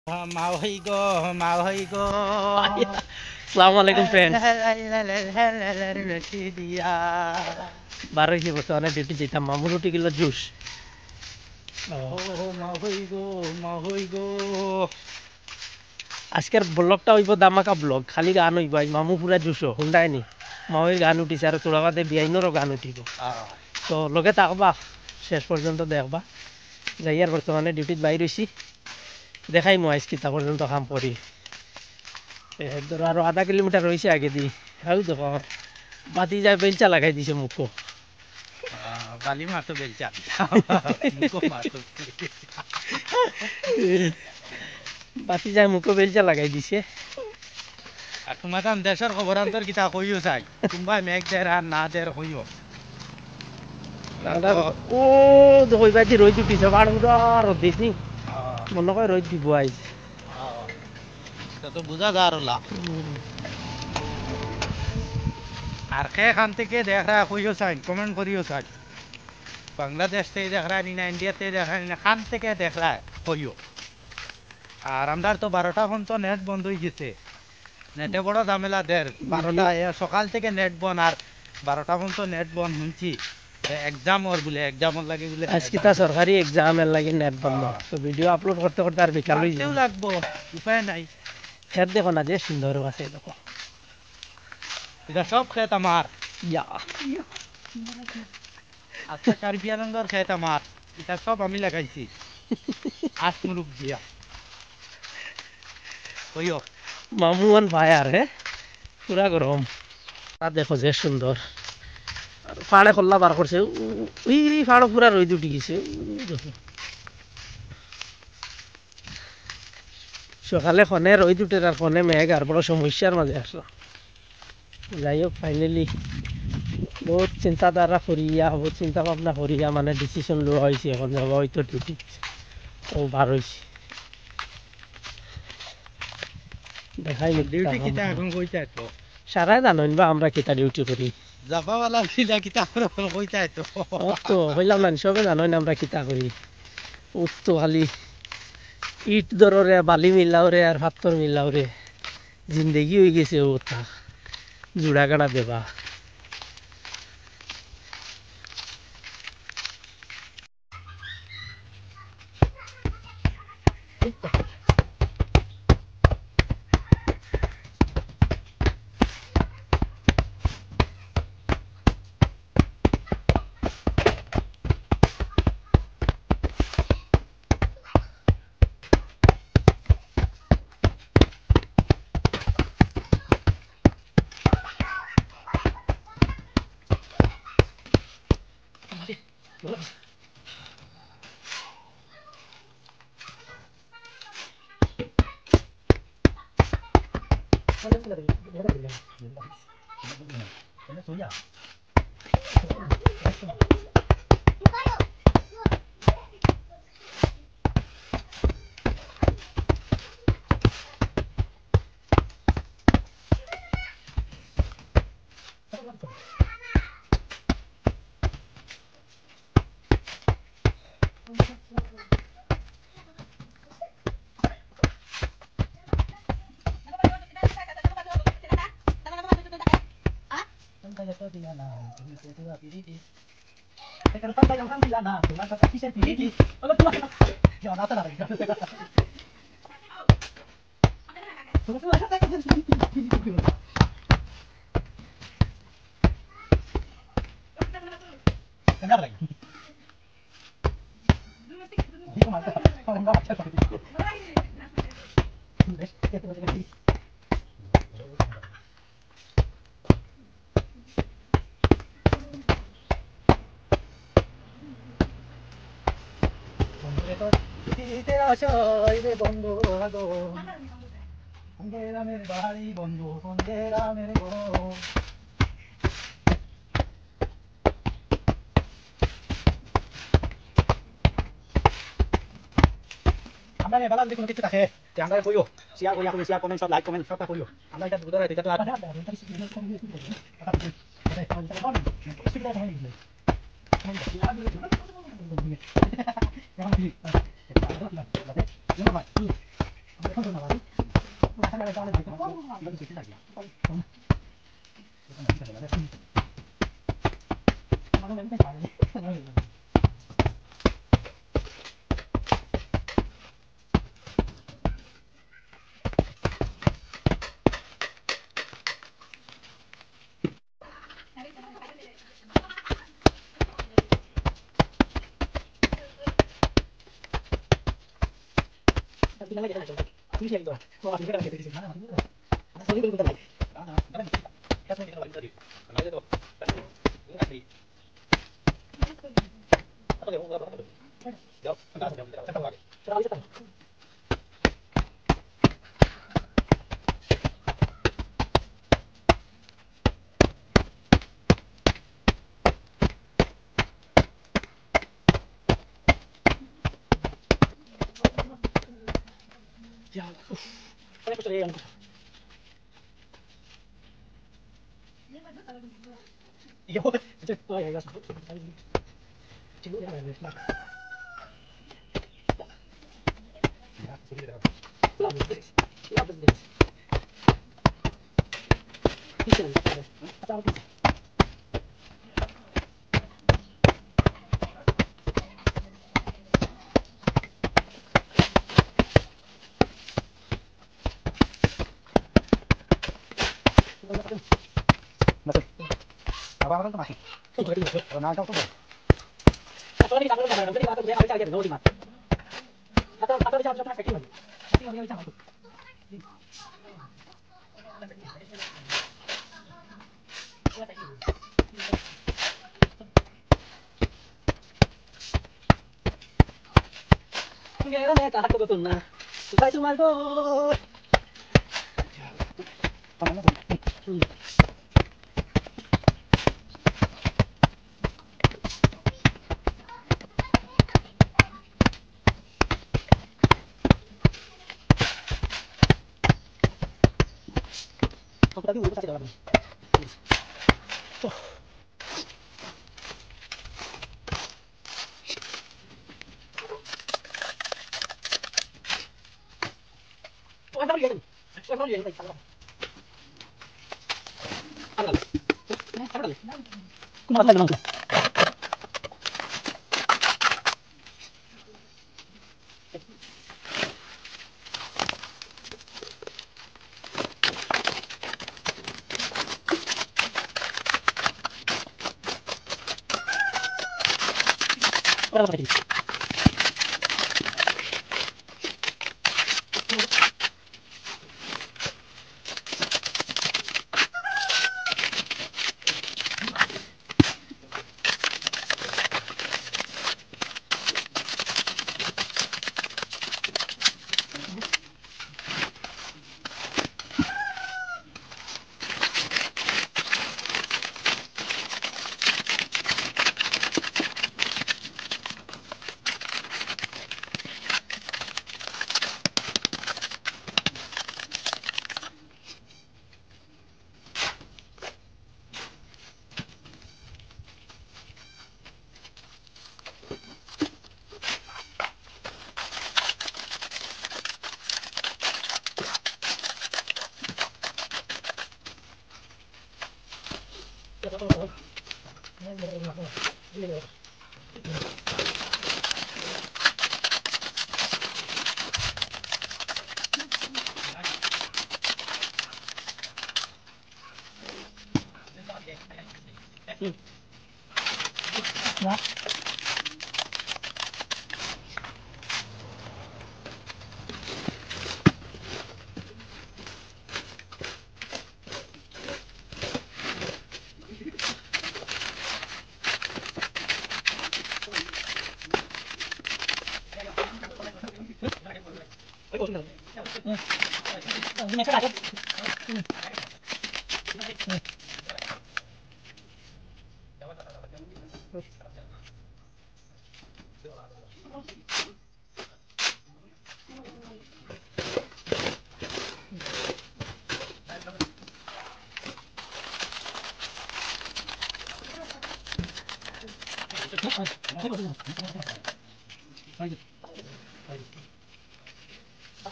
আসসালামু আলাইকুম ফ্রেন্ডস। 12 বছর অনেক ডিউটি যেতাম মামু রুটি কিলো জুস। আজকের ব্লগটা হইব দামাকা ব্লগ, খালি গান হইব। মামু পুরা জুসো হুন্ডায় নি মামুর গান উঠিছে আর তোরা বাদে বিয়াইনেরও গান উঠিব। তো লগে থাকবা, শেষ পর্যন্ত দেখবা। যাই আর বর্তমানে ডিউটিত বাইর হইছি, দেখাই মই আজকিতা পর্যন্ত কাম করি। ধরো আরো আধা কিলোমিটার রয়েছে আগে দি। হাউ দেখো বাতি যায় বেলচা লাগাই দিছে মুখো। বালি মারতো বেলচা বাতি যায় মুখো বেলচা লাগাই দিছে। আর তোমার দেশের খবরান্তর কিতা কইও চাই, কোনবা মেঘ দের আর না দের কইও। ও দেখো বাজি রোদ উঠিছে, বাড়ুরা রোদ দিস নি, মনে হয় রোদ দিব আইজ। তো বুঝা যা রলা। আর এখান থেকে দেখা কইও চাই, কমেন্ট করিও চাই। বাংলাদেশ থেকে দেখা নি না, ইন্ডিয়াতে দেখা নি না, খান থেকে দেখলা কইও। আর আমরা তো 12টা পর্যন্ত নেট বন্ধ হয়ে গেছে। নেটে বড় ঝামেলা দের 12টা সকাল থেকে নেট বন্ধ, আর 12টা পর্যন্ত নেট বন্ধ শুনছি। এক্সাম ওর বলে, এক্সামর লাগে বলে আজকে তা সরকারি এক্সাম এর লাগে নেট বন্ধ। তো ভিডিও আপলোড করতে করতে আর বিকাল হই কেউ লাগবো, উপায় নাই। খেত দেখো না যে সুন্দর আছে, দেখো এটা সব খেত আমার। ইয়া আচ্ছা কার্বি আনন্দর খেত আমার, এটা সব আমি লাগাইছি আসমুরুক দিয়া। কইও মামু অন ফায়ার হে, পুরা গরম। আর দেখো যে সুন্দর, আর ফাড়ে খোল্লা বার করছে। ওই ফাড়ো পুরা রোদ উঠি গেছে। দেখো সকালে খনে রোদ উঠে আর খনে মেঘ, আর বড় সমস্যার মাঝে আসলো। যাই হোক ফাইনালি বহুত চিন্তাধারা করিয়া, বহুত চিন্তা ভাবনা করিয়া মানে ডিসিশন লোৱা হয়েছে। এখন যাবা হয়তো ডিউটি ও বার হয়েছে। দেখাই ডিউটি কিতা এখন কইতা তো সারাই জানেন বা আমরা কিতা ডিউটি করি। যাবাওয়ালা লীলা কিতা কইতা তো তো হইলাম না, সবে জানেন আমরা কিতা করি। উঠতো খালি ইট দরে বালি মিলাও রে আর পাথর মিলাও রে, জিন্দগি হয়ে গেছে ওটা জোড়া কাটা দেবা। বন্ধু রামের বাড়ি বন্ধু রামের ঘর। আমরা এবার যদি কোনো কিছু থাকে আমরা কইও, শেয়ার করিয়া করি, শেয়ার কমেন্ট সব লাইক কমেন্ট সবটা করিও। আমরা এটা বুঝতে পারি এটা তো আর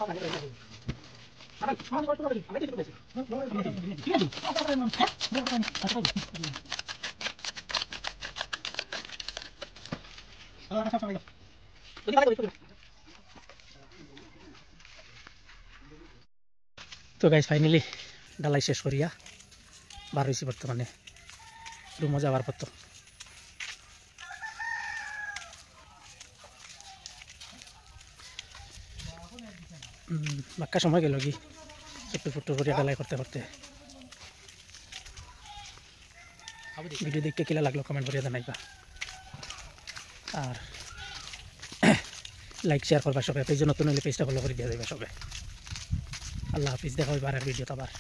Hãy তো গাইজ ফাইনালি ডালাই শেষ করিয়া বার হয়েছি বর্তমানে রুমও যাওয়ার পর। তো বাক্কা সময় গেল কি চট্টু ফুট্টু করিয়া ডালাই করতে করতে। ভিডিও দেখতে কিলা লাগলো কমেন্ট করিয়া জানাইবা, আর লাইক শেয়ার করবা সবাই। পেজ নতুন হলে পেজটা ফলো করে দিয়ে যাইবা সবাই। আল্লাহ হাফিজ, দেখা হইবার আর ভিডিও আবার।